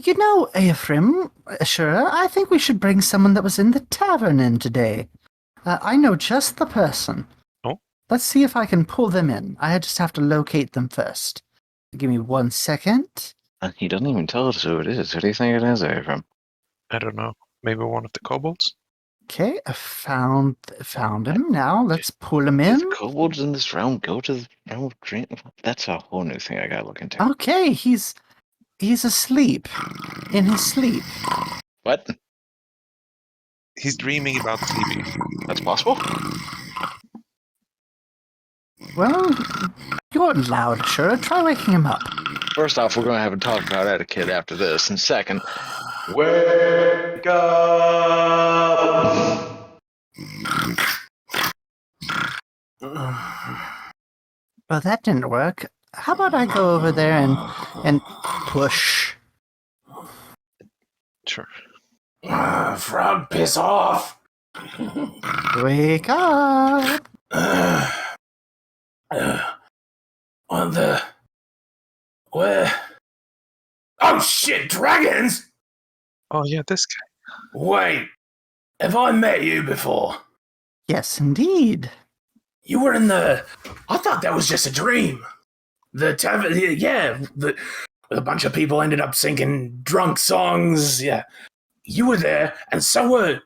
You know, Ephraim, sure, I think we should bring someone that was in the tavern in today. I know just the person. Oh? Let's see if I can pull them in. I just have to locate them first. Give me 1 second. He doesn't even tell us who it is. Who do you think it is, Abram? I don't know. Maybe one of the kobolds? Okay, I found him. Now let's pull him in. If kobolds in this realm go to the realm of dream, that's a whole new thing I gotta look into. Okay, he's asleep. In his sleep. What? He's dreaming about sleeping. That's possible? Well, you're loud, sure. Try waking him up. First off, we're gonna have a talk about etiquette after this, and second, wake up! Well, that didn't work. How about I go over there and push? Sure. Frog, piss off! Wake up! On the... Where? Oh shit, dragons! Oh, yeah, this guy. Wait, have I met you before? Yes, indeed. You were in the... I thought that was just a dream. The tavern, yeah, a bunch of people ended up singing drunk songs, yeah. You were there, and so were...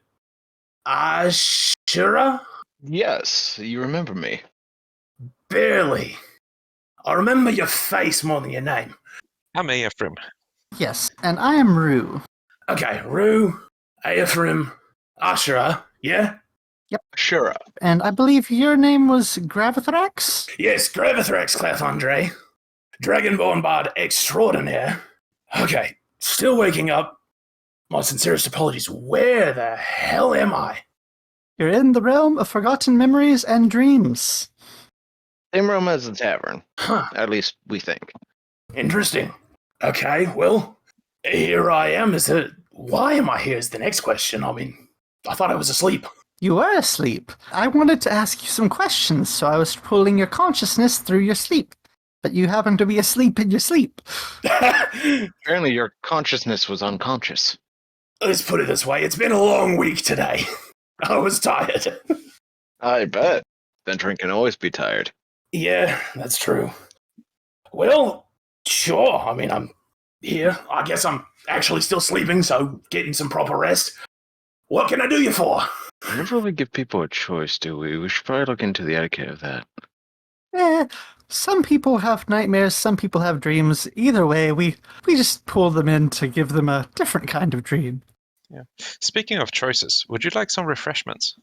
Ashura? Yes, you remember me. Barely. I remember your face more than your name. I'm Ephraim. Yes, and I am Rue. Okay, Rue, Ephraim, Ashura, yeah? Sure. And I believe your name was Gravithrax? Yes, Gravithrax, Clef Andre. Dragonborn bard extraordinaire. Okay, still waking up. My sincerest apologies. Where the hell am I? You're in the realm of forgotten memories and dreams. Same room as the tavern. Huh, At least we think. interesting. Okay, well, here I am. Why am I here is the next question. I mean, I thought I was asleep. You were asleep. I wanted to ask you some questions, so I was pulling your consciousness through your sleep. But you happen to be asleep in your sleep. Apparently your consciousness was unconscious. Let's put it this way. It's been a long week today. I was tired. I bet. Venturing can always be tired. Yeah, that's true. Well, sure. I mean, I'm here. I guess I'm actually still sleeping, so getting some proper rest. What can I do you for? Whenever we give people a choice, do we? We should probably look into the etiquette of that. Some people have nightmares, some people have dreams. Either way, we just pull them in to give them a different kind of dream. Yeah. Speaking of choices, would you like some refreshments?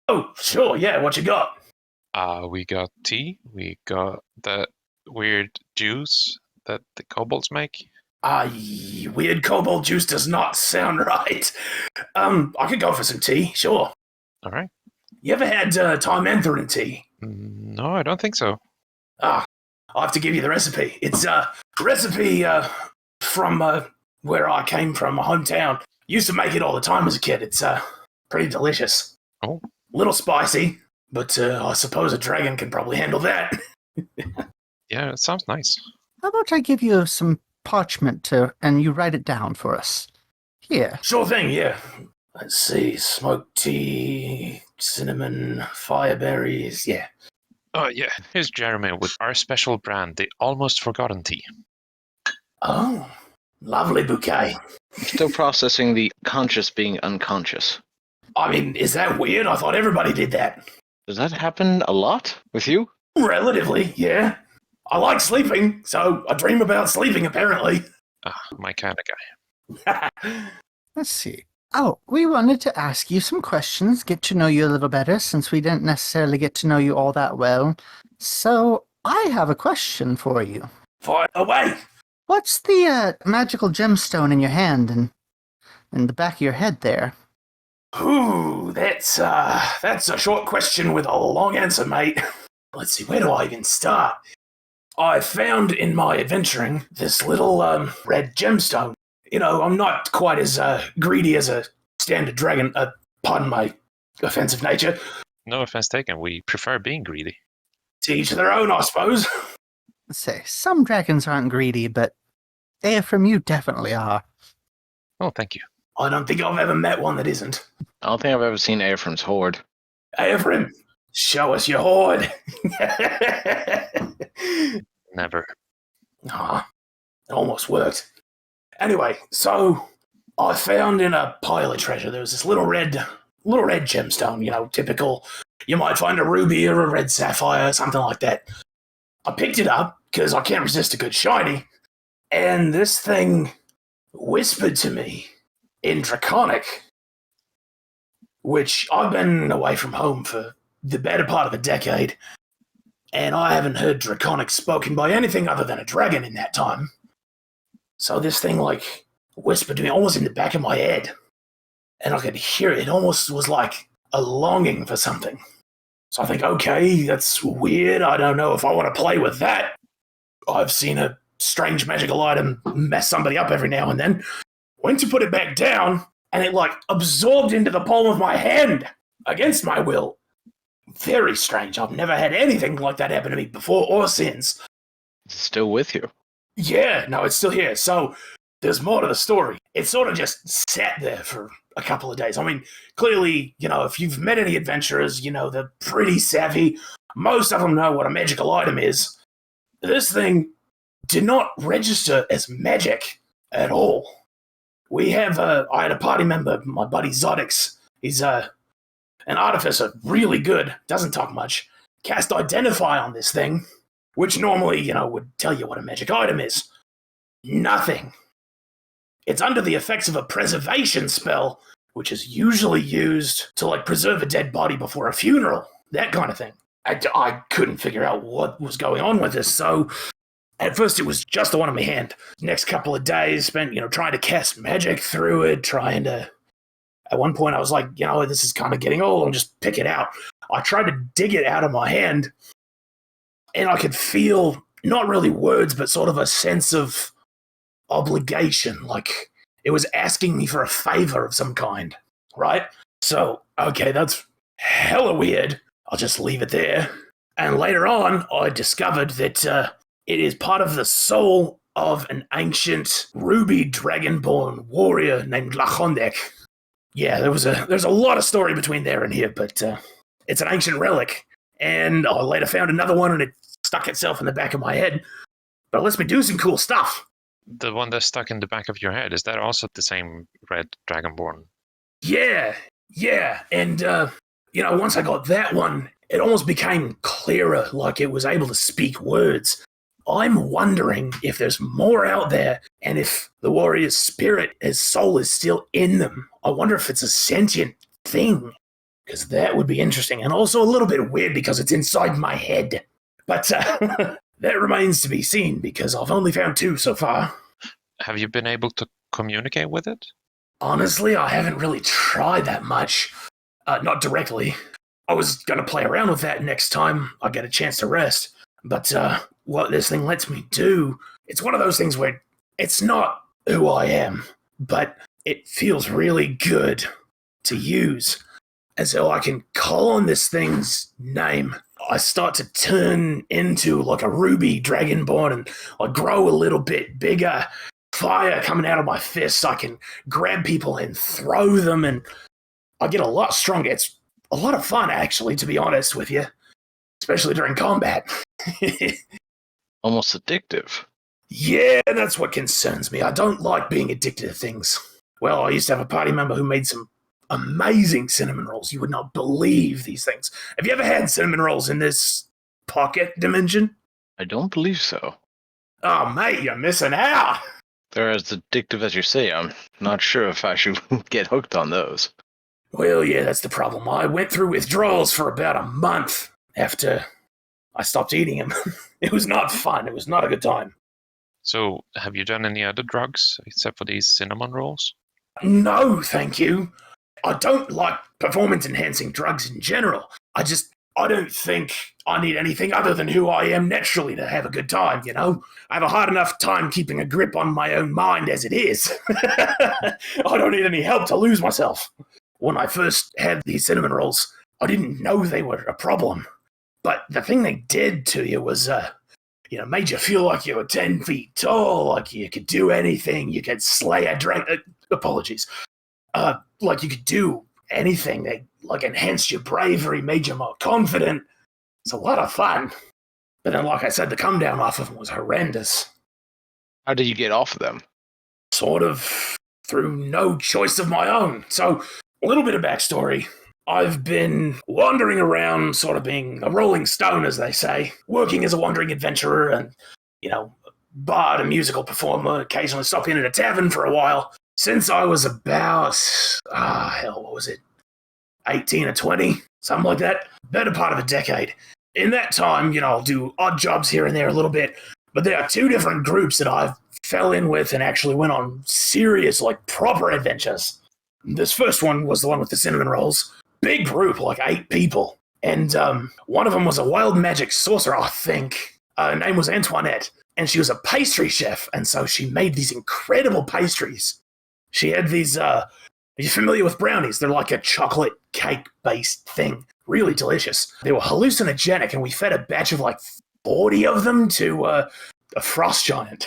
Oh, sure. Yeah, what you got? We got tea. We got that weird juice that the kobolds make. Weird kobold juice does not sound right. I could go for some tea, sure. All right. You ever had Time-Entherin tea? No, I don't think so. I'll have to give you the recipe. It's a recipe from where I came from, my hometown. Used to make it all the time as a kid. It's pretty delicious. Oh. Little spicy, but I suppose a dragon can probably handle that. Yeah, it sounds nice. How about I give you some parchment and you write it down for us? Here. Sure thing, yeah. Let's see, smoked tea, cinnamon, fireberries, yeah. Oh, yeah. Here's Jeremy with our special brand, the Almost Forgotten Tea. Oh, lovely bouquet. Still processing the conscious being unconscious. I mean, is that weird? I thought everybody did that. Does that happen a lot with you? Relatively, yeah. I like sleeping, so I dream about sleeping, apparently. My kind of guy. Let's see. Oh, we wanted to ask you some questions, get to know you a little better, since we didn't necessarily get to know you all that well. So, I have a question for you. Fire away! What's the magical gemstone in your hand and in the back of your head there? Ooh, that's a short question with a long answer, mate. Let's see, where do I even start? I found in my adventuring this little red gemstone. You know, I'm not quite as greedy as a standard dragon. Pardon my offensive nature. No offense taken. We prefer being greedy. To each their own, I suppose. Let's say, some dragons aren't greedy, but Ephraim, you definitely are. Oh, thank you. I don't think I've ever met one that isn't. I don't think I've ever seen Ephraim's horde. Ephraim, show us your horde. Never. Ah, it almost worked. Anyway, so I found in a pile of treasure there was this little red gemstone. You know, typical. You might find a ruby or a red sapphire, something like that. I picked it up because I can't resist a good shiny, and this thing whispered to me in Draconic, which I've been away from home for the better part of a decade, and I haven't heard Draconic spoken by anything other than a dragon in that time. So this thing, like, whispered to me almost in the back of my head, and I could hear it. It almost was like a longing for something. So I think, okay, that's weird. I don't know if I want to play with that. I've seen a strange magical item mess somebody up every now and then. Went to put it back down, and it, like, absorbed into the palm of my hand against my will. Very strange. I've never had anything like that happen to me before or since. It's still with you. Yeah, no, it's still here. So there's more to the story. It sort of just sat there for a couple of days. I mean, clearly, you know, if you've met any adventurers, you know, they're pretty savvy. Most of them know what a magical item is. This thing did not register as magic at all. I had a party member, my buddy Zodix. He's an artificer, really good, doesn't talk much. Cast Identify on this thing, which normally, you know, would tell you what a magic item is. Nothing. It's under the effects of a preservation spell, which is usually used to, like, preserve a dead body before a funeral, that kind of thing. I couldn't figure out what was going on with this, so at first it was just the one in my hand. Next couple of days spent, you know, trying to cast magic through it, at one point I was like, you know, this is kind of getting old, I'll just pick it out. I tried to dig it out of my hand, and I could feel, not really words, but sort of a sense of obligation, like it was asking me for a favor of some kind, right? So, okay, that's hella weird. I'll just leave it there. And later on, I discovered that it is part of the soul of an ancient ruby dragonborn warrior named Lachondek. Yeah, there's a lot of story between there and here, but it's an ancient relic. And I later found another one, and it stuck itself in the back of my head. But it lets me do some cool stuff. The one that's stuck in the back of your head, is that also the same red dragonborn? Yeah. And, you know, once I got that one, it almost became clearer, like it was able to speak words. I'm wondering if there's more out there, and if the warrior's spirit, his soul, is still in them. I wonder if it's a sentient thing, because that would be interesting, and also a little bit weird because it's inside my head. But that remains to be seen, because I've only found 2 so far. Have you been able to communicate with it? Honestly, I haven't really tried that much. Not directly. I was going to play around with that next time I get a chance to rest. But what this thing lets me do, it's one of those things where it's not who I am, but it feels really good to use. And so I can call on this thing's name. I start to turn into like a ruby dragonborn, and I grow a little bit bigger. Fire coming out of my fists. I can grab people and throw them, and I get a lot stronger. It's a lot of fun, actually, to be honest with you, especially during combat. Almost addictive. Yeah, that's what concerns me. I don't like being addicted to things. Well, I used to have a party member who made some amazing cinnamon rolls. You would not believe these things. Have you ever had cinnamon rolls in this pocket dimension? I don't believe so. Oh, mate, you're missing out. They're as addictive as you say. I'm not sure if I should get hooked on those. Well, yeah, that's the problem. I went through withdrawals for about a month after I stopped eating them. It was not fun. It was not a good time. So, have you done any other drugs except for these cinnamon rolls? No, thank you. I don't like performance-enhancing drugs in general. I don't think I need anything other than who I am naturally to have a good time, you know? I have a hard enough time keeping a grip on my own mind as it is. I don't need any help to lose myself. When I first had these cinnamon rolls, I didn't know they were a problem. But the thing they did to you was, made you feel like you were 10 feet tall, like you could do anything. You could slay a dragon. Apologies. Like you could do anything. They like enhanced your bravery, made you more confident. It's a lot of fun. But then, like I said, the come down off of them was horrendous. How did you get off of them? Sort of through no choice of my own. So, a little bit of backstory. I've been wandering around, sort of being a rolling stone, as they say, working as a wandering adventurer and, bard, a musical performer, occasionally stop in at a tavern for a while, since I was about, what was it, 18 or 20, something like that, better part of a decade. In that time, I'll do odd jobs here and there a little bit, but there are two different groups that I fell in with and actually went on serious, like, proper adventures. This first one was the one with the cinnamon rolls. Big group, like 8 people. And one of them was a wild magic sorcerer, I think. Her name was Antoinette. And she was a pastry chef, and so she made these incredible pastries. She had these, are you familiar with brownies? They're like a chocolate cake-based thing. Really delicious. They were hallucinogenic, and we fed a batch of like 40 of them to a frost giant.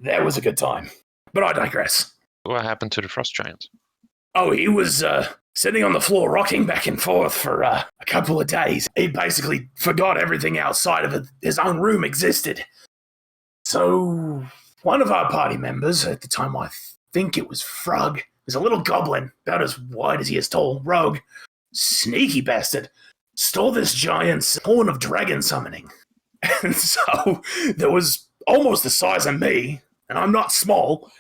That was a good time. But I digress. What happened to the frost giant? Oh, he was sitting on the floor rocking back and forth for a couple of days. He basically forgot everything outside of his own room existed. So one of our party members, at the time I think it was Frog, was a little goblin, about as wide as he is tall, rogue, sneaky bastard, stole this giant's horn of dragon summoning. And so there was almost the size of me, and I'm not small.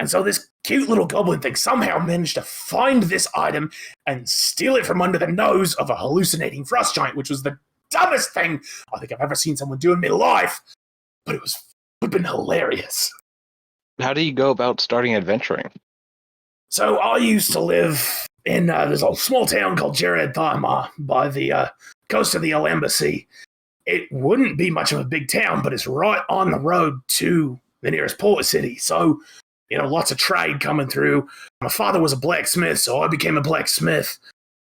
And so this cute little goblin thing somehow managed to find this item and steal it from under the nose of a hallucinating frost giant, which was the dumbest thing I think I've ever seen someone do in my life. But it was flippin' hilarious. How do you go about starting adventuring? So I used to live in this old small town called Jared Tharma by the coast of the Alhambra Sea. It wouldn't be much of a big town, but it's right on the road to the nearest port city. So lots of trade coming through. My father was a blacksmith, so I became a blacksmith.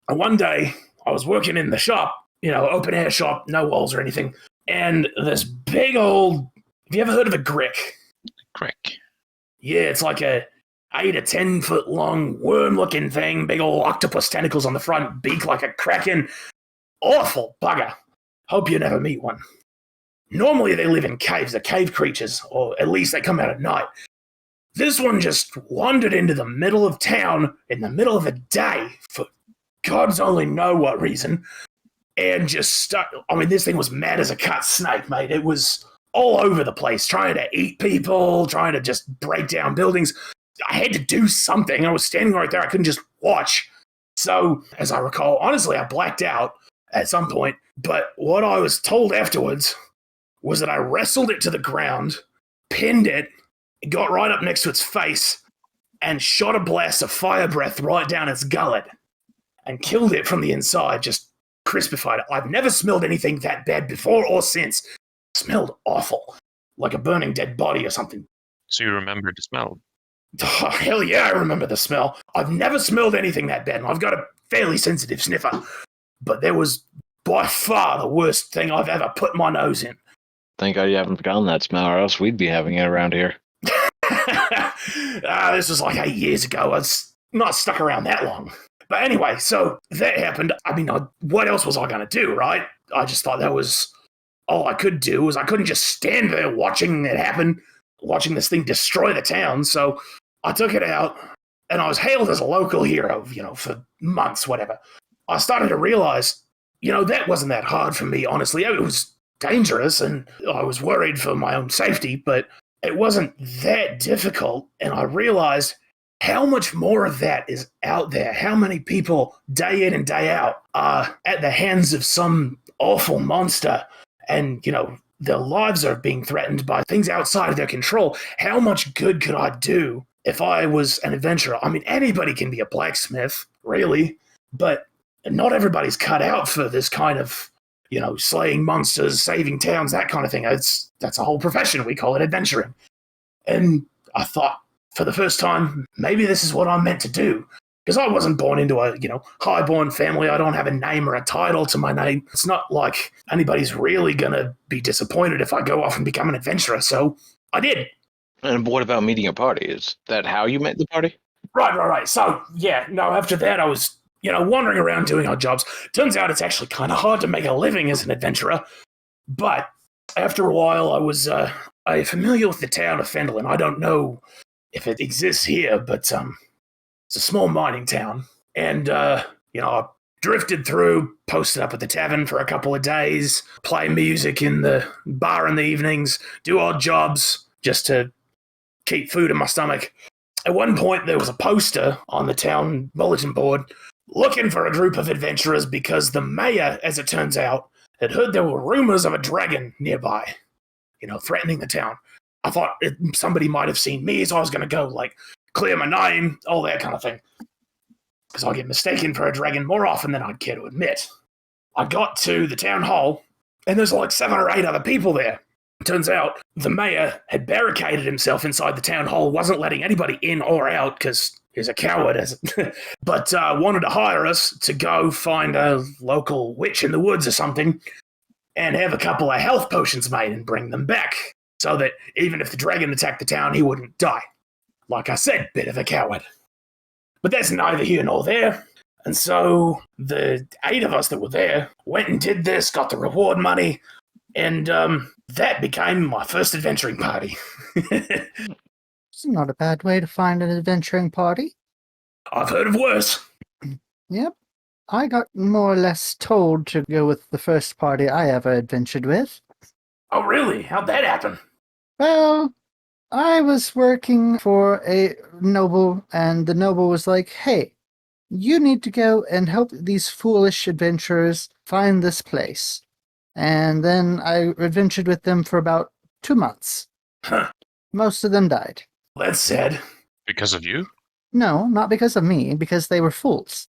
And one day, I was working in the shop, open air shop, no walls or anything. And this big old, have you ever heard of a grick? Crick. Yeah, it's like a 8 to 10 foot long worm-looking thing, big old octopus tentacles on the front, beak like a kraken. Awful bugger. Hope you never meet one. Normally they live in caves, they're cave creatures, or at least they come out at night. This one just wandered into the middle of town in the middle of the day for God's only know what reason, and just stuck. This thing was mad as a cut snake, mate. It was all over the place, trying to eat people, trying to just break down buildings. I had to do something. I was standing right there. I couldn't just watch. So, as I recall, honestly, I blacked out at some point. But what I was told afterwards was that I wrestled it to the ground, pinned it, got right up next to its face, and shot a blast of fire breath right down its gullet and killed it from the inside, just crispified it. I've never smelled anything that bad before or since. It smelled awful, like a burning dead body or something. So you remember the smell? Oh, hell yeah, I remember the smell. I've never smelled anything that bad, and I've got a fairly sensitive sniffer. But there was by far the worst thing I've ever put my nose in. Thank God you haven't forgotten that smell, or else we'd be having it around here. This was like 8 years ago. I was not stuck around that long. But anyway, so that happened. What else was I going to do, right? I just thought that was all I could do. Was I couldn't just stand there watching it happen, watching this thing destroy the town. So I took it out, and I was hailed as a local hero, for months, whatever. I started to realize, that wasn't that hard for me, honestly. It was dangerous, and I was worried for my own safety, but it wasn't that difficult, and I realized how much more of that is out there. How many people, day in and day out, are at the hands of some awful monster, and, their lives are being threatened by things outside of their control. How much good could I do if I was an adventurer? Anybody can be a blacksmith, really, but not everybody's cut out for this kind of, slaying monsters, saving towns, that kind of thing. That's a whole profession. We call it adventuring. And I thought, for the first time, maybe this is what I'm meant to do. Because I wasn't born into a, highborn family. I don't have a name or a title to my name. It's not like anybody's really going to be disappointed if I go off and become an adventurer. So I did. And what about meeting a party? Is that how you met the party? Right. So, after that, I was, wandering around doing odd jobs. Turns out it's actually kind of hard to make a living as an adventurer. But after a while, I was familiar with the town of Fendelin. I don't know if it exists here, but it's a small mining town. And, I drifted through, posted up at the tavern for a couple of days, play music in the bar in the evenings, do odd jobs just to keep food in my stomach. At one point, there was a poster on the town bulletin board looking for a group of adventurers because the mayor, as it turns out, had heard there were rumors of a dragon nearby, threatening the town. I thought somebody might have seen me, so I was going to go, clear my name, all that kind of thing. Because I get mistaken for a dragon more often than I'd care to admit. I got to the town hall, and there's 7 or 8 other people there. Turns out the mayor had barricaded himself inside the town hall, wasn't letting anybody in or out because he's a coward, but wanted to hire us to go find a local witch in the woods or something and have a couple of health potions made and bring them back so that even if the dragon attacked the town, he wouldn't die. Like I said, bit of a coward. But that's neither here nor there. And so the 8 of us that were there went and did this, got the reward money, and that became my first adventuring party. It's not a bad way to find an adventuring party. I've heard of worse. Yep. I got more or less told to go with the first party I ever adventured with. Oh, really? How'd that happen? Well, I was working for a noble, and the noble was like, hey, you need to go and help these foolish adventurers find this place. And then I adventured with them for about 2 months. Huh. Most of them died. That's sad. Because of you? No, not because of me, because they were fools.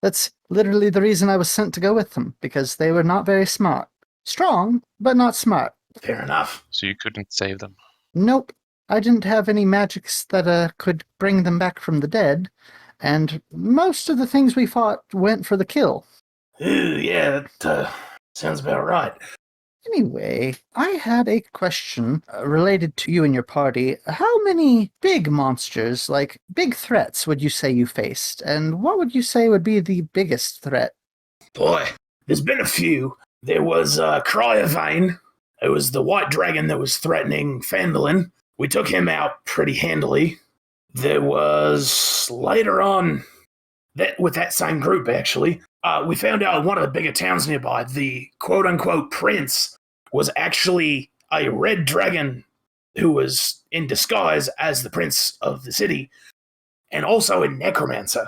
That's literally the reason I was sent to go with them, because they were not very smart. Strong, but not smart. Fair enough. So you couldn't save them? Nope. I didn't have any magics that could bring them back from the dead, and most of the things we fought went for the kill. Ooh, yeah, that sounds about right. Anyway, I had a question related to you and your party. How many big monsters, like big threats, would you say you faced? And what would you say would be the biggest threat? Boy, there's been a few. There was Cryovane. It was the white dragon that was threatening Fandolin. We took him out pretty handily. There was, later on, with that same group, actually, we found out one of the bigger towns nearby, the quote-unquote prince, was actually a red dragon who was in disguise as the prince of the city, and also a necromancer.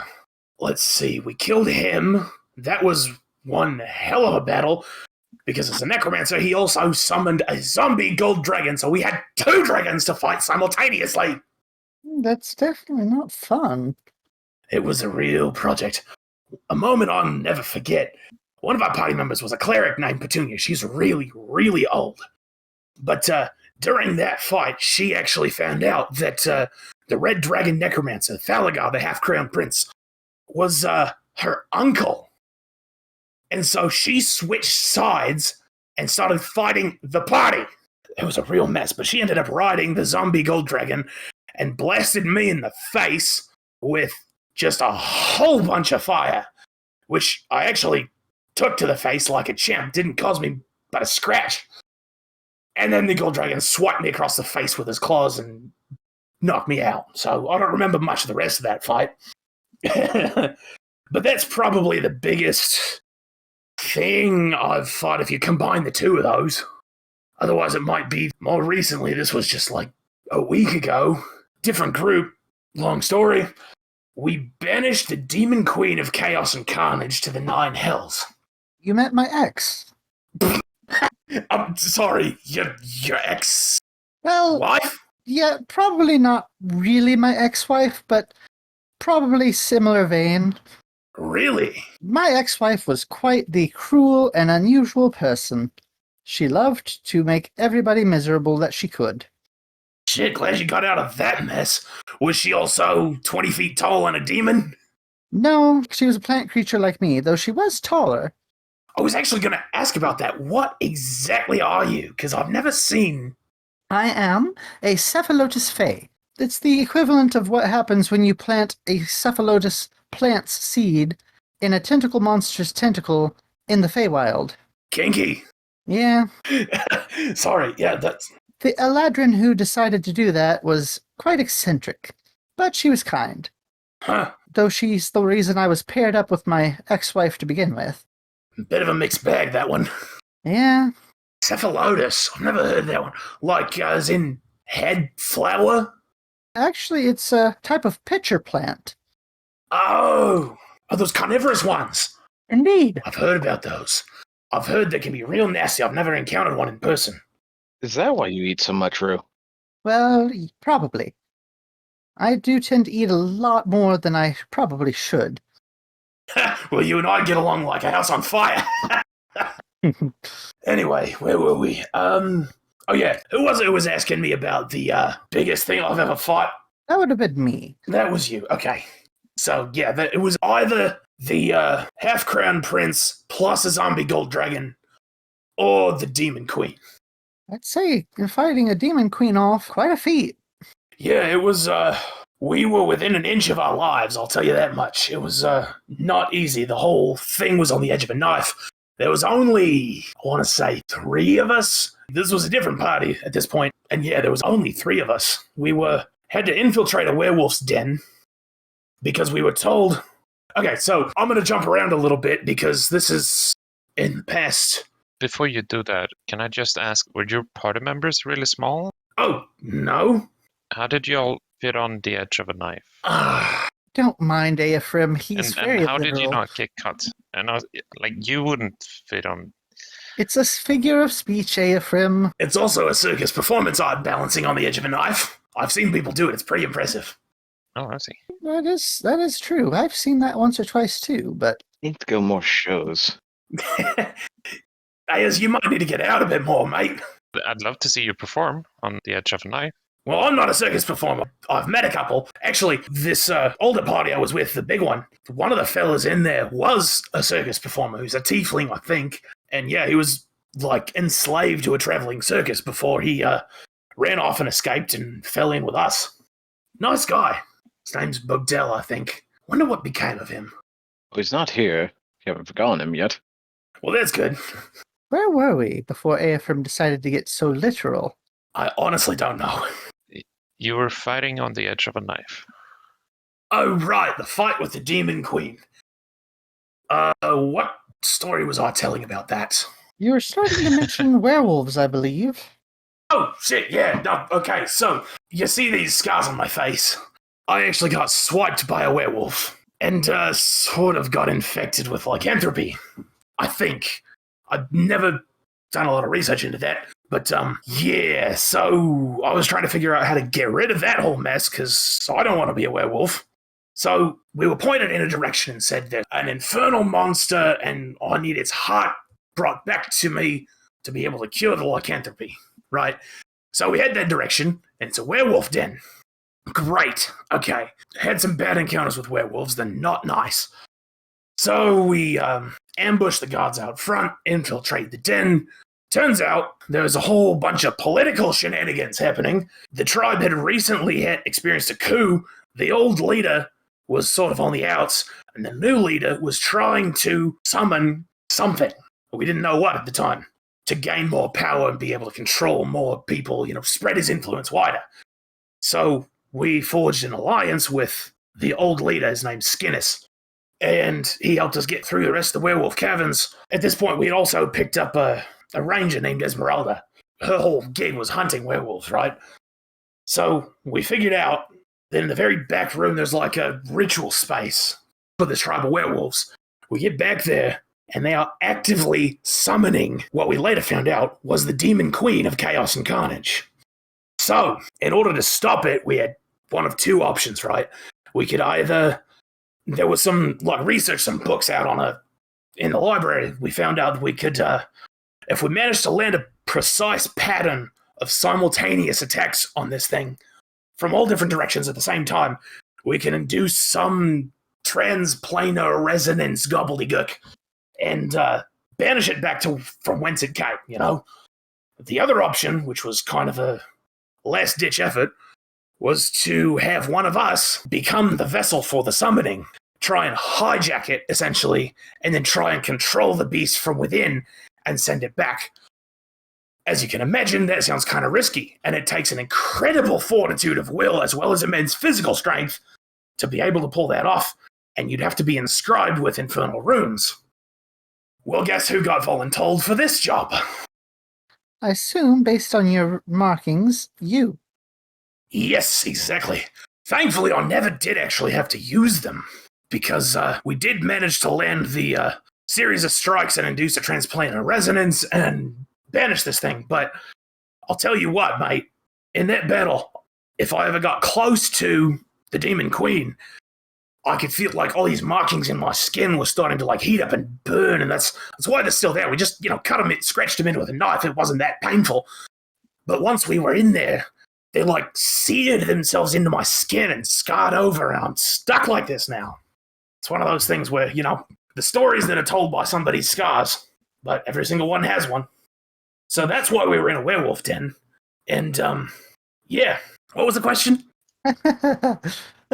Let's see, we killed him. That was one hell of a battle, because as a necromancer, he also summoned a zombie gold dragon, so we had 2 dragons to fight simultaneously. That's definitely not fun. It was a real project. A moment I'll never forget. One of our party members was a cleric named Petunia. She's really, really old. But during that fight, she actually found out that the Red Dragon Necromancer, Thalagar, the half-crown prince, was her uncle. And so she switched sides and started fighting the party. It was a real mess, but she ended up riding the zombie gold dragon and blasted me in the face with just a whole bunch of fire, which I actually took to the face like a champ. Didn't cause me but a scratch. And then the gold dragon swiped me across the face with his claws and knocked me out. So I don't remember much of the rest of that fight. But that's probably the biggest thing I've fought if you combine the 2 of those. Otherwise, it might be more recently. This was just like a week ago. Different group. Long story. We banished the demon queen of chaos and carnage to the 9 hells. You met my ex. I'm sorry, your ex-wife? Well, yeah, probably not really my ex-wife, but probably similar vein. Really? My ex-wife was quite the cruel and unusual person. She loved to make everybody miserable that she could. Shit, glad you got out of that mess. Was she also 20 feet tall and a demon? No, she was a plant creature like me, though she was taller. I was actually going to ask about that. What exactly are you? Because I've never seen... I am a Cephalotus Fey. It's the equivalent of what happens when you plant a Cephalotus plant's seed in a tentacle monster's tentacle in the Feywild. Kinky. Yeah. Sorry, yeah, that's... The Eladrin who decided to do that was quite eccentric, but she was kind. Huh. Though she's the reason I was paired up with my ex-wife to begin with. Bit of a mixed bag, that one. Yeah. Cephalotus. I've never heard that one. Like, as in head flower? Actually, it's a type of pitcher plant. Oh, are those carnivorous ones? Indeed. I've heard about those. I've heard they can be real nasty. I've never encountered one in person. Is that why you eat so much, Rue? Well, probably. I do tend to eat a lot more than I probably should. Well, you and I get along like a house on fire. Anyway, where were we? Oh yeah, who was it who was asking me about the biggest thing I've ever fought? That would have been me. That was you. Okay. So yeah, it was either the half-crown prince plus a zombie gold dragon, or the demon queen. I'd say you're fighting a demon queen off quite a feat. Yeah, it was. We were within an inch of our lives. I'll tell you that much. It was not easy. The whole thing was on the edge of a knife. There was only, I want to say, 3 of us. This was a different party at this point. And yeah, there was only 3 of us. We had to infiltrate a werewolf's den because we were told... Okay, so I'm going to jump around a little bit because this is in the past. Before you do that, can I just ask, were your party members really small? Oh, no. How did you all fit on the edge of a knife? Don't mind Aephraim, he's very and how literal. did you not get cut? And I was, like, you wouldn't fit on... It's a figure of speech, Aephraim. It's also a circus performance art balancing on the edge of a knife. I've seen people do it. It's pretty impressive. Oh, I see. That is true. I've seen that once or twice too, but... Need to go more shows. Ayers, you might need to get out a bit more, mate. I'd love to see you perform on the edge of a knife. Well, I'm not a circus performer. I've met a couple. Actually, this older party I was with, the big one of the fellas in there was a circus performer who's a tiefling, I think. And yeah, he was, like, enslaved to a traveling circus before he ran off and escaped and fell in with us. Nice guy. His name's Bogdell, I think. Wonder what became of him. Oh, he's not here. You haven't forgotten him yet. Well, that's good. Where were we before Aephraim decided to get so literal? I honestly don't know. You were fighting on the edge of a knife. Oh, right, the fight with the Demon Queen. What story was I telling about that? You were starting to mention werewolves, I believe. Oh, shit, yeah, no, okay, so, you see these scars on my face? I actually got swiped by a werewolf, and, sort of got infected with lycanthropy. I think. I've never done a lot of research into that, but, yeah, so I was trying to figure out how to get rid of that whole mess, because I don't want to be a werewolf. So we were pointed in a direction and said there's an infernal monster, and I need its heart brought back to me to be able to cure the lycanthropy, right? So we head that direction, and it's a werewolf den. Great. Okay. Had some bad encounters with werewolves, they're not nice. So we ambush the guards out front, infiltrate the den. Turns out there was a whole bunch of political shenanigans happening. The tribe had recently experienced a coup. The old leader was sort of on the outs, and the new leader was trying to summon something. We didn't know what at the time, to gain more power and be able to control more people, spread his influence wider. So we forged an alliance with the old leader, his name's Skinnis, and he helped us get through the rest of the werewolf caverns. At this point, we had also picked up a ranger named Esmeralda. Her whole gig was hunting werewolves, right? So we figured out that in the very back room, there's like a ritual space for this tribe of werewolves. We get back there, and they are actively summoning what we later found out was the Demon Queen of Chaos and Carnage. So, in order to stop it, we had one of 2 options, right? We could either... There was some, research, some books out in the library. We found out that we could, if we managed to land a precise pattern of simultaneous attacks on this thing from all different directions at the same time, we can induce some transplanar resonance gobbledygook and banish it back to from whence it came, you know? The other option, which was kind of a last-ditch effort, was to have one of us become the vessel for the summoning, try and hijack it, essentially, and then try and control the beast from within and send it back. As you can imagine, that sounds kind of risky, and it takes an incredible fortitude of will as well as immense physical strength to be able to pull that off, and you'd have to be inscribed with infernal runes. Well, guess who got voluntold for this job? I assume, based on your markings, you. Yes, exactly. Thankfully, I never did actually have to use them, because we did manage to land the series of strikes and induce a transplanar resonance and banish this thing. But I'll tell you what, mate, in that battle, if I ever got close to the Demon Queen, I could feel like all these markings in my skin were starting to like heat up and burn, and that's why they're still there. We just, cut them, scratched them in with a knife. It wasn't that painful. But once we were in there, they like seared themselves into my skin and scarred over, and I'm stuck like this now. It's one of those things where, the stories that are told by somebody's scars, but every single one has one. So that's why we were in a werewolf den. And, yeah. What was the question?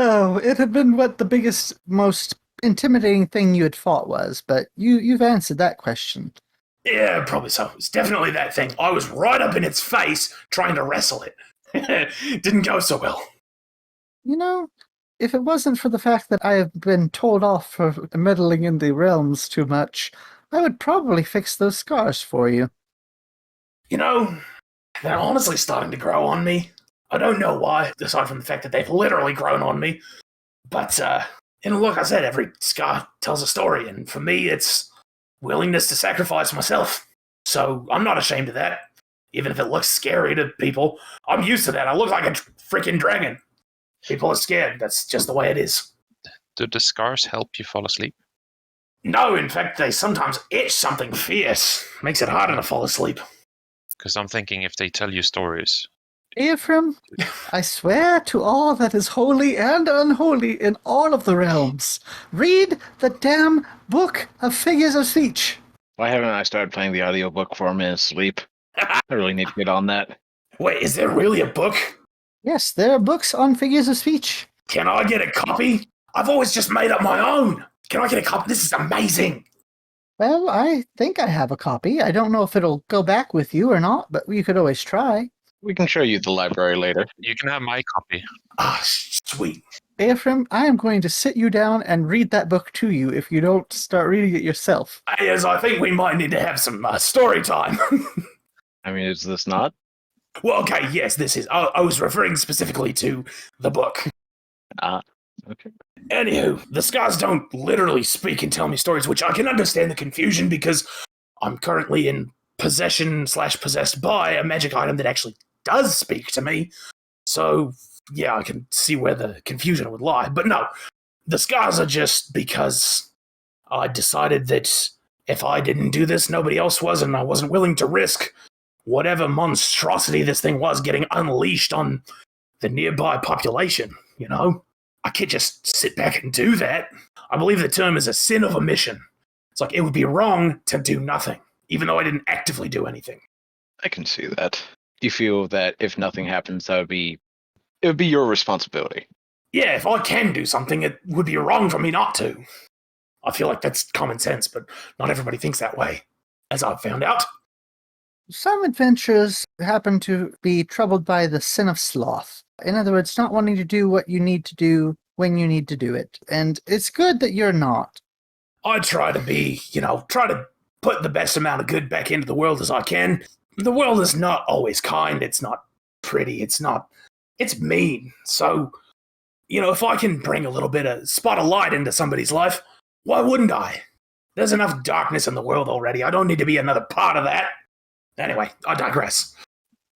Oh, it had been what the biggest, most intimidating thing you had fought was, but you've answered that question. Yeah, probably so. It's definitely that thing. I was right up in its face trying to wrestle it. Didn't go so well. If it wasn't for the fact that I have been told off for meddling in the realms too much, I would probably fix those scars for you. They're honestly starting to grow on me. I don't know why, aside from the fact that they've literally grown on me. But, like I said, every scar tells a story, and for me, it's willingness to sacrifice myself. So I'm not ashamed of that, even if it looks scary to people. I'm used to that. I look like a freaking dragon. People are scared. That's just the way it is. Do the scars help you fall asleep? No, in fact, they sometimes itch something fierce. Makes it harder to fall asleep. Because I'm thinking if they tell you stories. Ephraim, I swear to all that is holy and unholy in all of the realms, read the damn book of figures of speech. Why haven't I started playing the audiobook for him in his sleep? I really need to get on that. Wait, is there really a book? Yes, there are books on figures of speech. Can I get a copy? I've always just made up my own. Can I get a copy? This is amazing. Well, I think I have a copy. I don't know if it'll go back with you or not, but you could always try. We can show you the library later. You can have my copy. Ah, sweet. Ephraim, I am going to sit you down and read that book to you if you don't start reading it yourself. Yes, I think we might need to have some story time. I mean, is this not? Well, okay, yes, this is. I was referring specifically to the book. Okay. Anywho, the scars don't literally speak and tell me stories, which I can understand the confusion because I'm currently in possession/possessed by a magic item that actually does speak to me. So, yeah, I can see where the confusion would lie. But no, the scars are just because I decided that if I didn't do this, nobody else was, and I wasn't willing to risk whatever monstrosity this thing was getting unleashed on the nearby population, I can't just sit back and do that. I believe the term is a sin of omission. It's like it would be wrong to do nothing, even though I didn't actively do anything. I can see that. Do you feel that if nothing happens, it would be your responsibility? Yeah, if I can do something, it would be wrong for me not to. I feel like that's common sense, but not everybody thinks that way, as I've found out. Some adventurers happen to be troubled by the sin of sloth. In other words, not wanting to do what you need to do when you need to do it. And it's good that you're not. I try to be, try to put the best amount of good back into the world as I can. The world is not always kind. It's not pretty. It's mean. So, if I can bring a little bit of spot of light into somebody's life, why wouldn't I? There's enough darkness in the world already. I don't need to be another part of that. Anyway, I digress.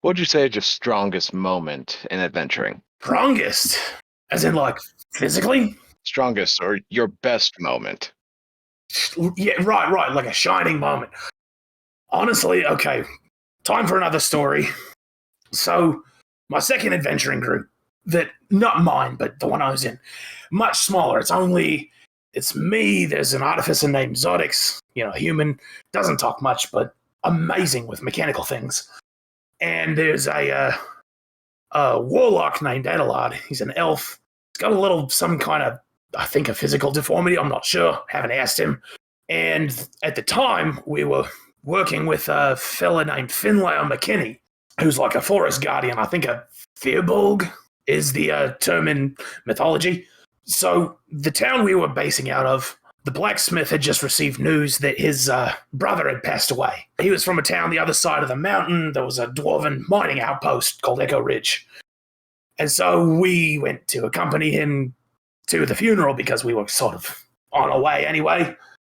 What would you say is your strongest moment in adventuring? Strongest? As in, physically? Strongest or your best moment? Yeah, right, like a shining moment. Honestly, okay, time for another story. So my second adventuring group, that not mine, but the one I was in, much smaller. It's me. There's an artificer named Zodix, human, doesn't talk much, but amazing with mechanical things. And there's a warlock named Adelard. He's an elf. He's got some kind of, I think, a physical deformity. I'm not sure. Haven't asked him. And at the time, we were working with a fella named Finlayer McKinney, who's like a forest guardian. I think a Firbolg is the term in mythology. So the town we were basing out of, the blacksmith had just received news that his brother had passed away. He was from a town the other side of the mountain. There was a dwarven mining outpost called Echo Ridge. And so we went to accompany him to the funeral because we were sort of on our way anyway.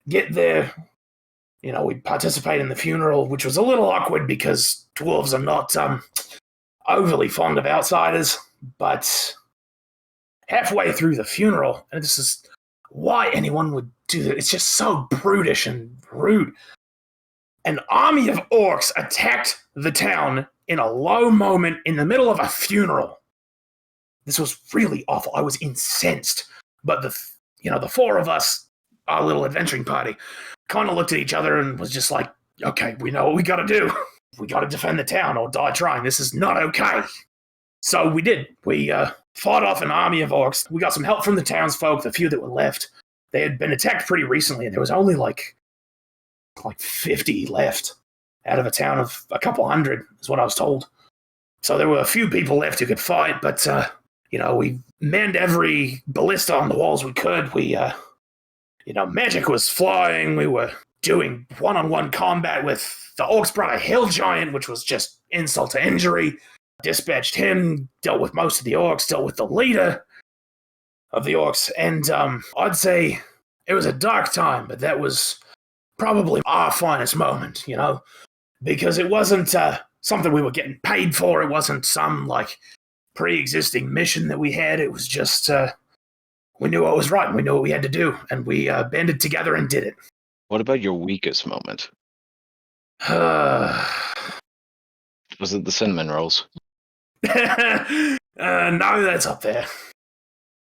Get there, we participate in the funeral, which was a little awkward because dwarves are not overly fond of outsiders. But halfway through the funeral, and this is why anyone would do that, it's just so brutish and rude. An army of orcs attacked the town in a low moment in the middle of a funeral. This was really awful. I was incensed. But the four of us, our little adventuring party, kind of looked at each other and was just like, okay, we know what we got to do. We got to defend the town or die trying. This is not okay. So we did. We fought off an army of orcs. We got some help from the townsfolk, the few that were left. They had been attacked pretty recently, and there was only like 50 left out of a town of a couple hundred, is what I was told. So there were a few people left who could fight, but, we manned every ballista on the walls we could. We, magic was flying. We were doing one-on-one combat with the orcs brought a hill giant, which was just insult to injury. Dispatched him, dealt with most of the orcs, dealt with the leader of the orcs, and I'd say it was a dark time, but that was probably our finest moment, because it wasn't something we were getting paid for. It wasn't some, pre-existing mission that we had. It was just, we knew what was right, and we knew what we had to do, and we banded together and did it. What about your weakest moment? Was it the cinnamon rolls? No, that's up there.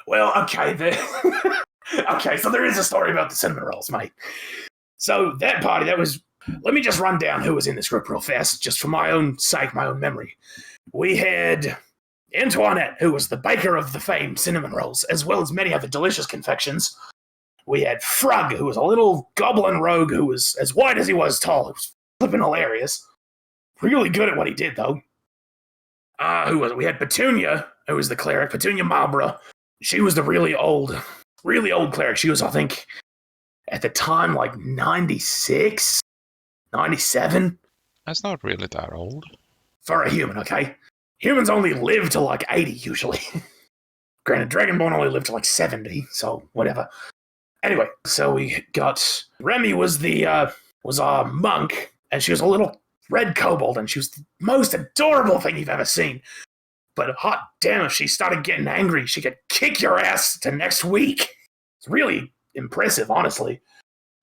Well, okay, okay, so there is a story about the cinnamon rolls, mate. So that party, let me just run down who was in this group real fast, just for my own sake, my own memory. We had Antoinette, who was the baker of the famed cinnamon rolls, as well as many other delicious confections. We had Frug, who was a little goblin rogue who was as white as he was tall. It was flipping hilarious. Really good at what he did, though. Who was it? We had Petunia, who was the cleric, Petunia Marlborough. She was the really old cleric. She was, I think, at the time, 96, 97. That's not really that old. For a human, okay? Humans only live to 80, usually. Granted, dragonborn only lived to 70, so whatever. Anyway, so we got... Remy was our monk, and she was a little red kobold, and she was the most adorable thing you've ever seen. But hot damn, if she started getting angry, she could kick your ass to next week. It's really impressive, honestly.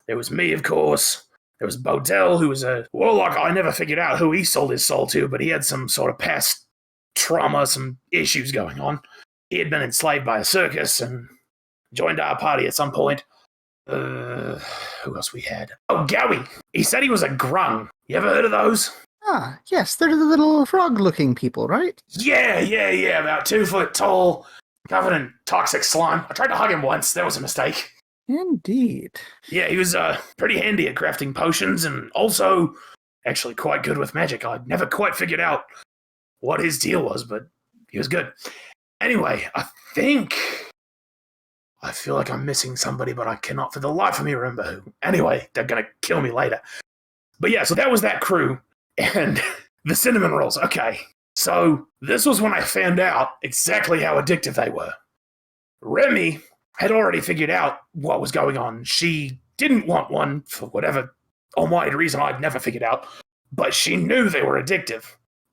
There was me, of course. There was Bodell, who was a warlock. I never figured out who he sold his soul to, but he had some sort of past trauma, some issues going on. He had been enslaved by a circus and joined our party at some point. Who else we had? Oh, Gowie. He said he was a grung. You ever heard of those? Ah, yes, they're the little frog-looking people, right? Yeah. About 2 foot tall, covered in toxic slime. I tried to hug him once. That was a mistake. Indeed. Yeah, he was pretty handy at crafting potions and also actually quite good with magic. I never quite figured out what his deal was, but he was good. Anyway, I feel like I'm missing somebody, but I cannot for the life of me remember who. Anyway, they're going to kill me later. But yeah, so that was that crew. And the cinnamon rolls. Okay, so this was when I found out exactly how addictive they were. Remy had already figured out what was going on. She didn't want one for whatever almighty reason I'd never figured out, but she knew they were addictive.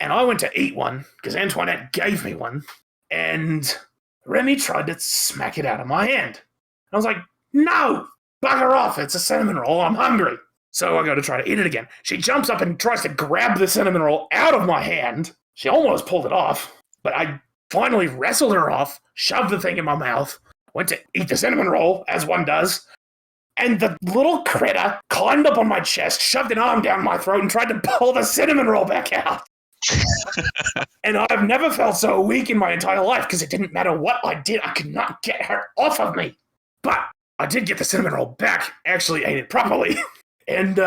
And I went to eat one because Antoinette gave me one, and Remy tried to smack it out of my hand. And I was like, no, bugger off, it's a cinnamon roll, I'm hungry. So I go to try to eat it again. She jumps up and tries to grab the cinnamon roll out of my hand. She almost pulled it off, but I finally wrestled her off, shoved the thing in my mouth, went to eat the cinnamon roll, as one does, and the little critter climbed up on my chest, shoved an arm down my throat, and tried to pull the cinnamon roll back out. And I've never felt so weak in my entire life, because it didn't matter what I did, I could not get her off of me. But I did get the cinnamon roll back, actually ate it properly, and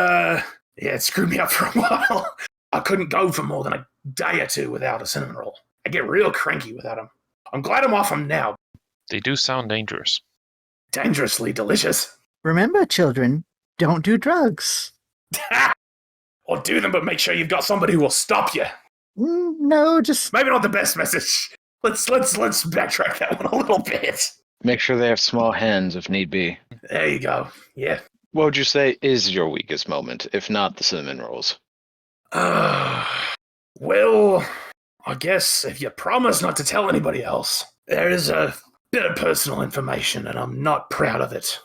it screwed me up for a while. I couldn't go for more than a day or two without a cinnamon roll. I get real cranky without them. I'm glad I'm off them now. They do sound dangerous. Dangerously delicious. Remember, children, don't do drugs. Or do them, but make sure you've got somebody who will stop you. No, just Maybe not the best message. Let's backtrack that one a little bit. Make sure they have small hands if need be. There you go. Yeah. What would you say is your weakest moment, if not the cinnamon rolls? Well, I guess if you promise not to tell anybody else, there is a bit of personal information, and I'm not proud of it.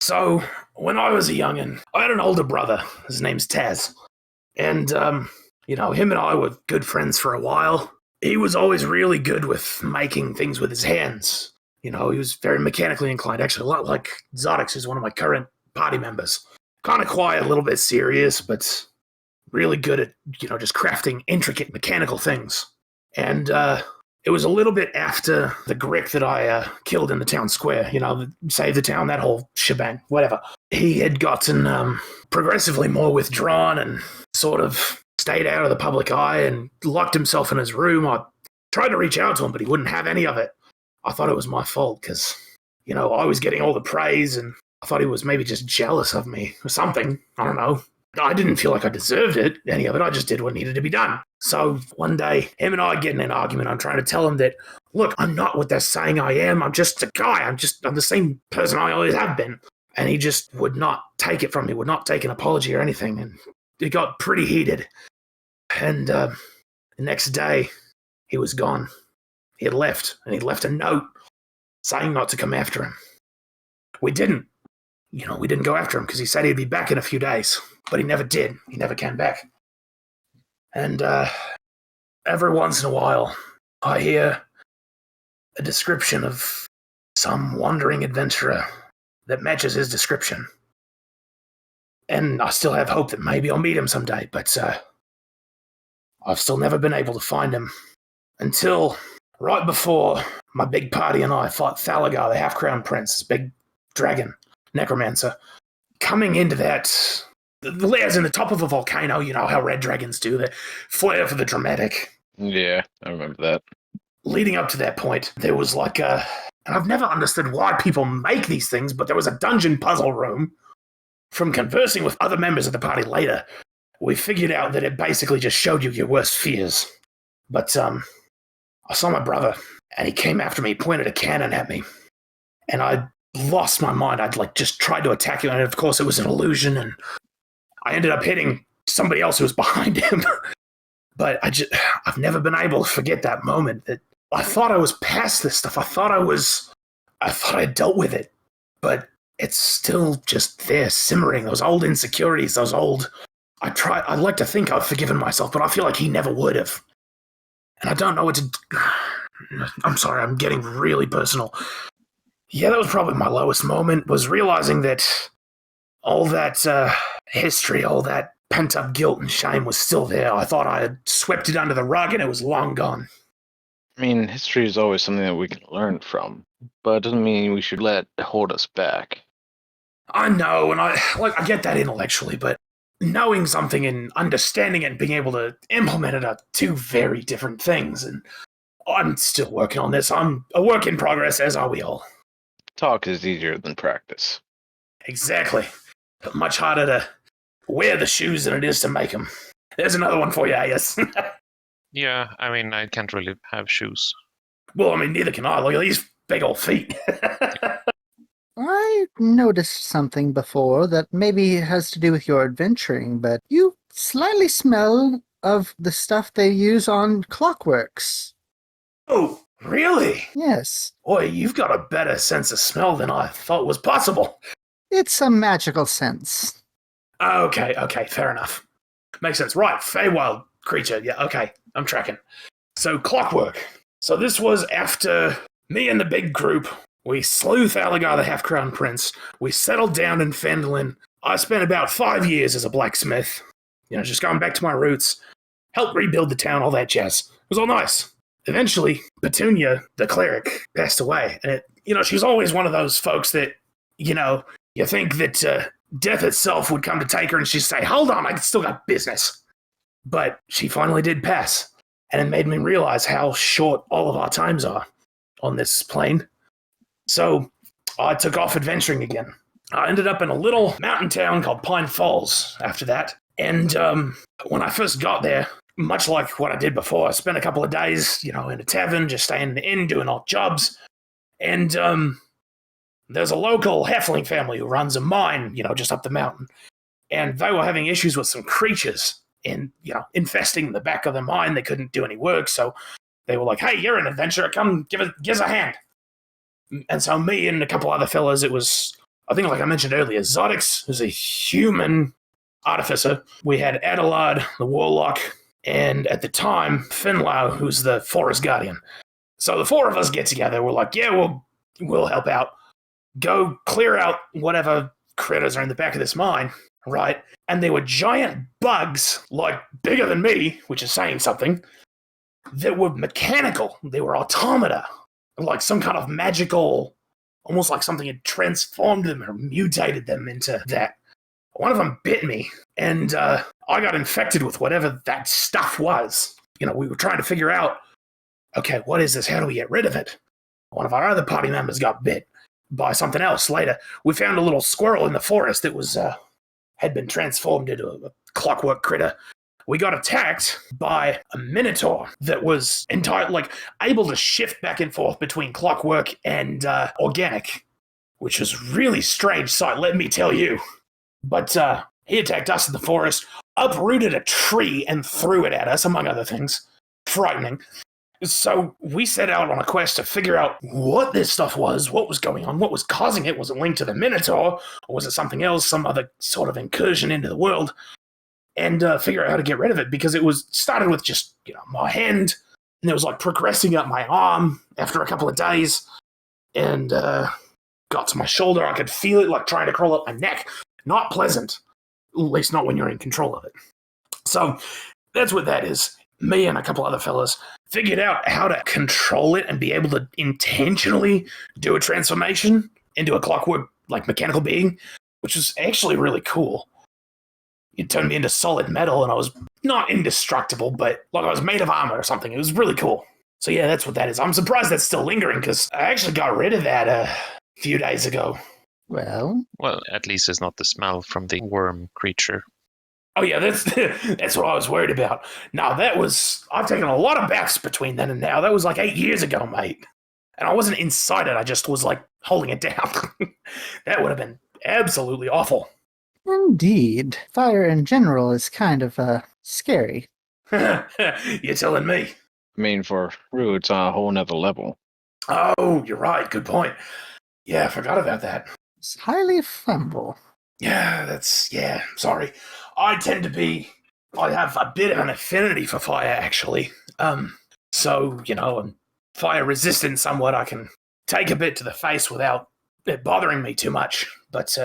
So, when I was a youngin', I had an older brother. His name's Taz. And, him and I were good friends for a while. He was always really good with making things with his hands. He was very mechanically inclined, actually a lot like Zodix, who's one of my current party members. Kind of quiet, a little bit serious, but really good at, just crafting intricate mechanical things. And it was a little bit after the Grick that I killed in the town square, save the town, that whole shebang, whatever. He had gotten progressively more withdrawn and sort of stayed out of the public eye and locked himself in his room. I tried to reach out to him, but he wouldn't have any of it. I thought it was my fault because, I was getting all the praise, and I thought he was maybe just jealous of me or something. I don't know. I didn't feel like I deserved it, any of it. I just did what needed to be done. So one day, him and I get in an argument. I'm trying to tell him that, look, I'm not what they're saying I am. I'm just a guy. I'm the same person I always have been. And he just would not take it from me, would not take an apology or anything. And it got pretty heated. And the next day, he was gone. He had left, and he left a note saying not to come after him. We didn't. We didn't go after him because he said he'd be back in a few days. But he never did. He never came back. And every once in a while, I hear a description of some wandering adventurer that matches his description. And I still have hope that maybe I'll meet him someday, but I've still never been able to find him until right before my big party and I fought Thalagar, the half-crown prince, this big dragon, necromancer. Coming into that, the lairs in the top of a volcano, how red dragons do, the flare for the dramatic. Yeah, I remember that. Leading up to that point, there was and I've never understood why people make these things, but there was a dungeon puzzle room. From conversing with other members of the party later, we figured out that it basically just showed you your worst fears. But I saw my brother, and he came after me, pointed a cannon at me, and I lost my mind. I'd just tried to attack him, and of course it was an illusion, and I ended up hitting somebody else who was behind him. But I've never been able to forget that moment. That I thought I was past this stuff. I thought I had dealt with it, but it's still just there, simmering. Those old insecurities, I'd like to think I've forgiven myself, but I feel like he never would have. And I don't know what to... I'm sorry, I'm getting really personal. Yeah, that was probably my lowest moment, was realizing that all that history, all that pent-up guilt and shame was still there. I thought I had swept it under the rug and it was long gone. I mean, history is always something that we can learn from, but it doesn't mean we should let it hold us back. I know, and I get that intellectually, but knowing something and understanding it and being able to implement it are two very different things, and I'm still working on this. I'm a work in progress, as are we all. Talk is easier than practice. Exactly. But much harder to wear the shoes than it is to make them. There's another one for you, Ayas. Yeah, I mean, I can't really have shoes. Well, neither can I. Look at these big old feet. I noticed something before that maybe has to do with your adventuring, but you slightly smell of the stuff they use on clockworks. Oh, really? Yes. Boy, you've got a better sense of smell than I thought was possible. It's a magical sense. Okay, fair enough. Makes sense. Right, Feywild creature. Yeah, okay. I'm tracking. So, clockwork. So this was after me and the big group. We slew Thalagar, the half-crown prince. We settled down in Fendlin. I spent about 5 years as a blacksmith. Just going back to my roots. Helped rebuild the town, all that jazz. It was all nice. Eventually, Petunia, the cleric, passed away. And, she was always one of those folks that, you think that death itself would come to take her and she'd say, hold on, I still got business. But she finally did pass. And it made me realize how short all of our times are on this plane. So I took off adventuring again. I ended up in a little mountain town called Pine Falls after that. And when I first got there, much like what I did before, I spent a couple of days, in a tavern, just staying in the inn, doing odd jobs. And there's a local halfling family who runs a mine, just up the mountain. And they were having issues with some creatures and, infesting the back of the mine. They couldn't do any work, so they were like, hey, you're an adventurer, come give us a hand. And so me and a couple other fellas, it was, I think like I mentioned earlier, Zodix, who's a human artificer. We had Adelard, the warlock, and at the time, Finlau, who's the forest guardian. So the four of us get together, we're like, yeah, we'll help out. Go clear out whatever critters are in the back of this mine, right? And they were giant bugs, like bigger than me, which is saying something, that were mechanical. They were automata, like some kind of magical, almost like something had transformed them or mutated them into that. One of them bit me, and I got infected with whatever that stuff was. We were trying to figure out, okay, what is this? How do we get rid of it? One of our other party members got bit by something else later. We found a little squirrel in the forest that was had been transformed into a clockwork critter. We got attacked by a minotaur that was able to shift back and forth between clockwork and organic, which was really strange sight, let me tell you. But he attacked us in the forest, uprooted a tree and threw it at us, among other things. Frightening. So we set out on a quest to figure out what this stuff was, what was going on, what was causing it. Was it linked to the Minotaur, or was it something else, some other sort of incursion into the world? And figure out how to get rid of it, because it started with just my hand, and it was like progressing up my arm after a couple of days, and got to my shoulder. I could feel it like trying to crawl up my neck. Not pleasant, at least not when you're in control of it. So that's what that is. Me and a couple other fellas figured out how to control it and be able to intentionally do a transformation into a clockwork, mechanical being, which is actually really cool. It turned me into solid metal, and I was not indestructible, but like I was made of armor or something. It was really cool. So yeah, that's what that is. I'm surprised that's still lingering, because I actually got rid of that a few days ago. Well, at least it's not the smell from the worm creature. Oh yeah, that's what I was worried about. Now I've taken a lot of baths between then and now. That was like 8 years ago, mate. And I wasn't inside it, I just was holding it down. That would have been absolutely awful. Indeed. Fire in general is kind of scary. You're telling me. I mean, for Rue, it's on a whole nother level. Oh, you're right, good point. Yeah, I forgot about that. It's highly flammable. Yeah, sorry. I have a bit of an affinity for fire, actually. So, I'm fire resistant somewhat. I can take a bit to the face without it bothering me too much. But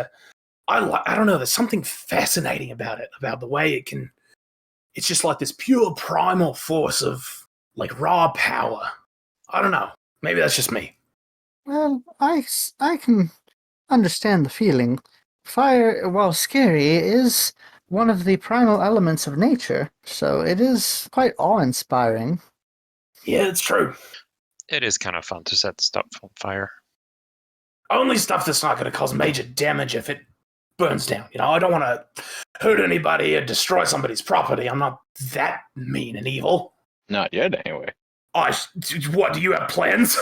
I don't know, there's something fascinating about it, about the way it's just like this pure primal force of raw power. I don't know. Maybe that's just me. Well, I can understand the feeling. Fire, while scary, is one of the primal elements of nature, so it is quite awe-inspiring. Yeah, it's true. It is kind of fun to set stuff on fire. Only stuff that's not going to cause major damage if it burns down. I don't want to hurt anybody or destroy somebody's property. I'm not that mean and evil. Not yet, anyway. What, do you have plans?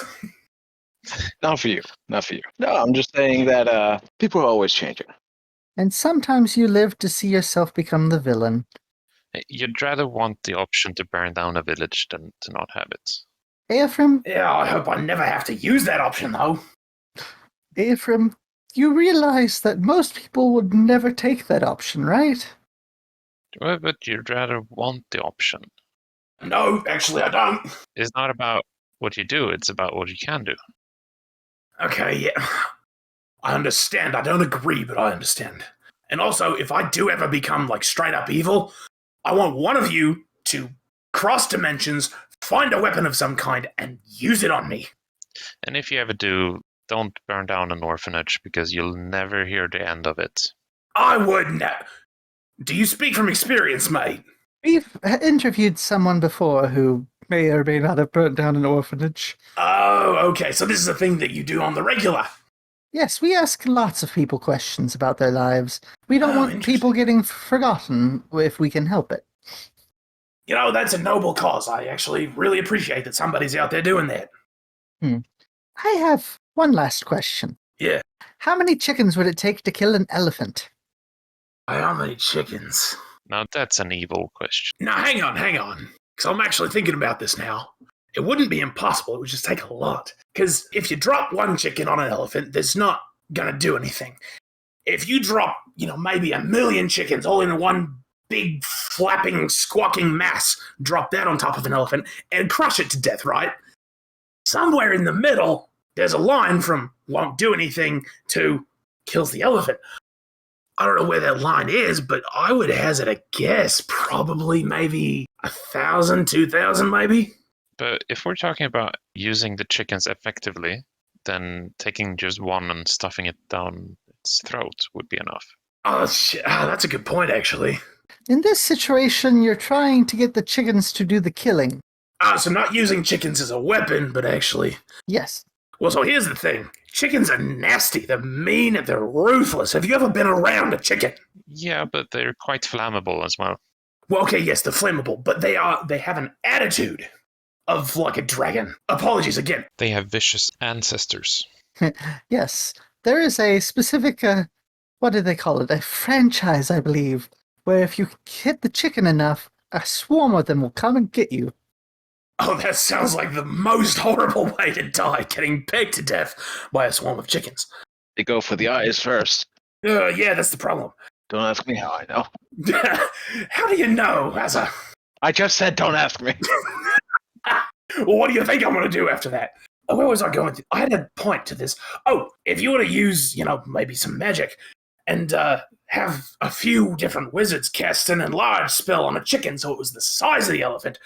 Not for you. Not for you. No, I'm just saying that people are always changing. And sometimes you live to see yourself become the villain. You'd rather want the option to burn down a village than to not have it. Ephraim? Yeah, I hope I never have to use that option, though. Ephraim, you realize that most people would never take that option, right? Well, but you'd rather want the option. No, actually, I don't. It's not about what you do, it's about what you can do. Okay, yeah. I understand. I don't agree, but I understand. And also, if I do ever become, like, straight up evil, I want one of you to cross dimensions, find a weapon of some kind, and use it on me. And if you ever do, don't burn down an orphanage because you'll never hear the end of it. I wouldn't. Do you speak from experience, mate? We've interviewed someone before who may or may not have burnt down an orphanage. Oh, okay. So this is a thing that you do on the regular. Yes, we ask lots of people questions about their lives. We don't want Interesting. people getting forgotten if we can help it. You know, that's a noble cause. I actually really appreciate that somebody's out there doing that. I have one last question. Yeah. How many chickens would it take to kill an elephant? How many chickens? Now that's an evil question. Now, hang on. Because I'm actually thinking about this now. It wouldn't be impossible. It would just take a lot. Because if you drop one chicken on an elephant, that's not going to do anything. If you drop, maybe 1 million chickens all in one big flapping, squawking mass, drop that on top of an elephant and crush it to death, right? Somewhere in the middle, there's a line from won't do anything to kills the elephant. I don't know where that line is, but I would hazard a guess, probably maybe 1,000, 2,000 maybe. But if we're talking about using the chickens effectively, then taking just one and stuffing it down its throat would be enough. Oh, shit. That's a good point, actually. In this situation, you're trying to get the chickens to do the killing. So not using chickens as a weapon, but actually... Yes. Well, so here's the thing. Chickens are nasty. They're mean and they're ruthless. Have you ever been around a chicken? Yeah, but they're quite flammable as well. Well, okay, yes, they're flammable, but they have an attitude of like a dragon. Apologies again. They have vicious ancestors. Yes. There is a specific, what do they call it? A franchise, I believe, where if you hit the chicken enough, a swarm of them will come and get you. Oh, that sounds like the most horrible way to die, getting pegged to death by a swarm of chickens. They go for the eyes first. Yeah, that's the problem. Don't ask me how I know. How do you know, Asa? I just said don't ask me. Well, what do you think I'm going to do after that? Oh, where was I going to? I had a point to this. Oh, if you were to use, maybe some magic and have a few different wizards cast an enlarge spell on a chicken so it was the size of the elephant,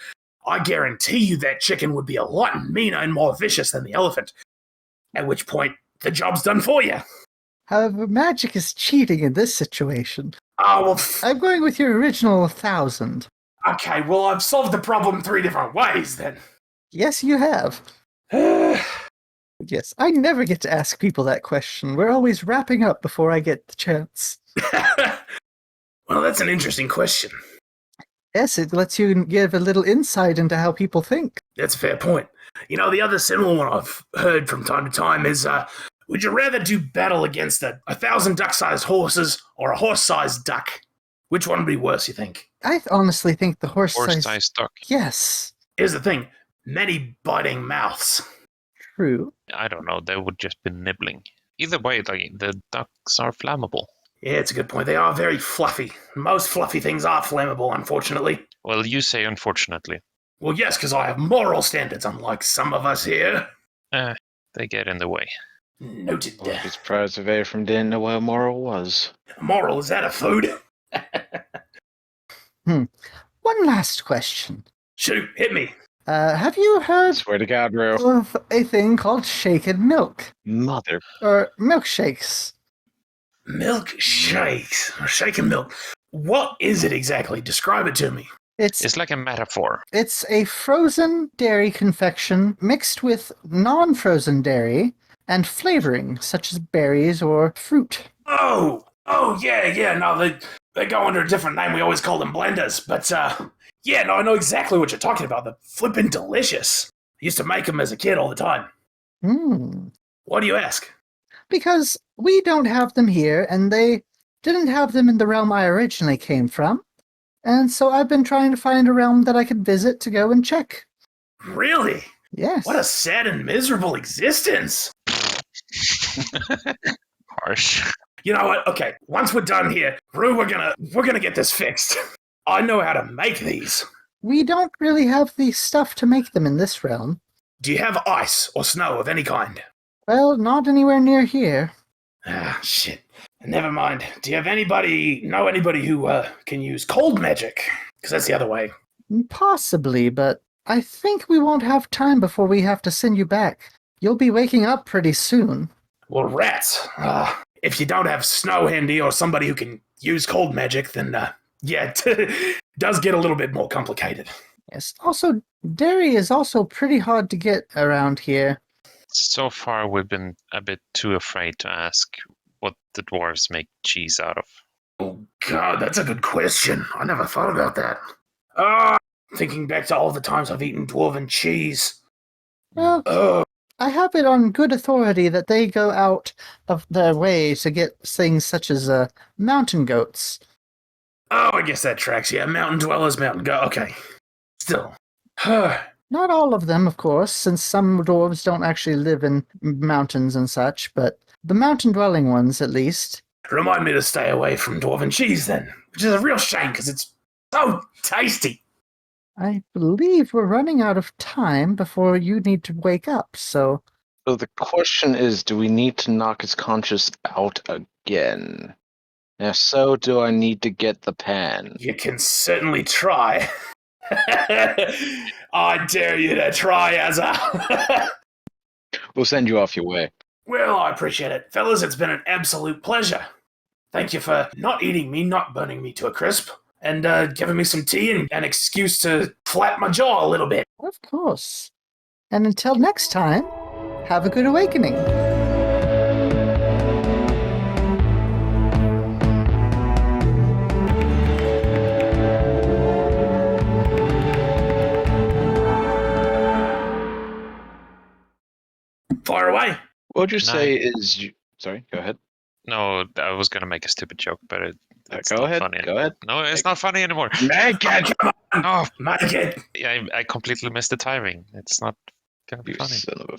I guarantee you that chicken would be a lot meaner and more vicious than the elephant. At which point, the job's done for you. However, magic is cheating in this situation. Oh, well, I'm going with your original 1,000. okay, well, I've solved the problem 3 different ways then. Yes, you have. Yes, I never get to ask people that question. We're always wrapping up before I get the chance. Well, that's an interesting question. Yes, it lets you give a little insight into how people think. That's a fair point. The other similar one I've heard from time to time is, would you rather do battle against 1,000 duck-sized horses or a horse-sized duck? Which one would be worse, you think? I honestly think the horse-sized... Horse-sized duck. Yes, Here's the thing. Many biting mouths. true. I don't know, they would just be nibbling. Either way, the ducks are flammable. Yeah, it's a good point. They are very fluffy. Most fluffy things are flammable, unfortunately. Well, you say unfortunately. Well, yes, because I have moral standards, unlike some of us here. They get in the way. Noted. I'd be surprised if Ephraim didn't know what a moral was. Moral, is that a food? One last question. Shoot, hit me. Have you heard Swear to God, bro. of a thing called shaken milk? Mother. Or milkshakes? Milkshakes. Or shaken milk. What is it exactly? Describe it to me. It's like a metaphor. It's a frozen dairy confection mixed with non-frozen dairy and flavoring, such as berries or fruit. Oh, yeah. No, they go under a different name. We always call them blenders. But, yeah, no, I know exactly what you're talking about. They're flippin' delicious. I used to make them as a kid all the time. Why do you ask? Because we don't have them here, and they didn't have them in the realm I originally came from. And so I've been trying to find a realm that I could visit to go and check. Really? Yes. What a sad and miserable existence. Harsh. You know what? Okay, once we're done here, Rue, we're gonna get this fixed. I know how to make these. we don't really have the stuff to make them in this realm. Do you have ice or snow of any kind? Well, not anywhere near here. Ah, shit. Never mind. Do you have anybody who can use cold magic? Because that's the other way. Possibly, but I think we won't have time before we have to send you back. You'll be waking up pretty soon. Well, rats. If you don't have snow handy or somebody who can use cold magic, then, yeah, it does get a little bit more complicated. Yes. Also, dairy is also pretty hard to get around here. So far, we've been a bit too afraid to ask what the dwarves make cheese out of. Oh, God, that's a good question. I never thought about that. Thinking back to all the times I've eaten dwarven cheese. Well, I have it on good authority that they go out of their way to get things such as mountain goats. Oh, I guess that tracks. Yeah, mountain dwellers, mountain go. Okay. Still. Not all of them, of course, since some dwarves don't actually live in mountains and such, but the mountain-dwelling ones, at least. Remind me to stay away from dwarven cheese, then. Which is a real shame, because it's so tasty. I believe we're running out of time before you need to wake up, so... So the question is, do we need to knock his conscience out again? If so, do I need to get the pan? You can certainly try. I dare you to try, Azza. We'll send you off your way. Well, I appreciate it. Fellas, it's been an absolute pleasure. Thank you for not eating me, not burning me to a crisp, and giving me some tea and an excuse to flap my jaw a little bit. Of course. And until next time, have a good awakening. Fire away. What would you say is you... Sorry, go ahead. No, I was going to make a stupid joke, but it's Go not ahead. funny. Go ahead. No, it's not funny anymore. Make it! Come on, Oh, make it. I completely missed the timing. It's not going to be You funny. son of a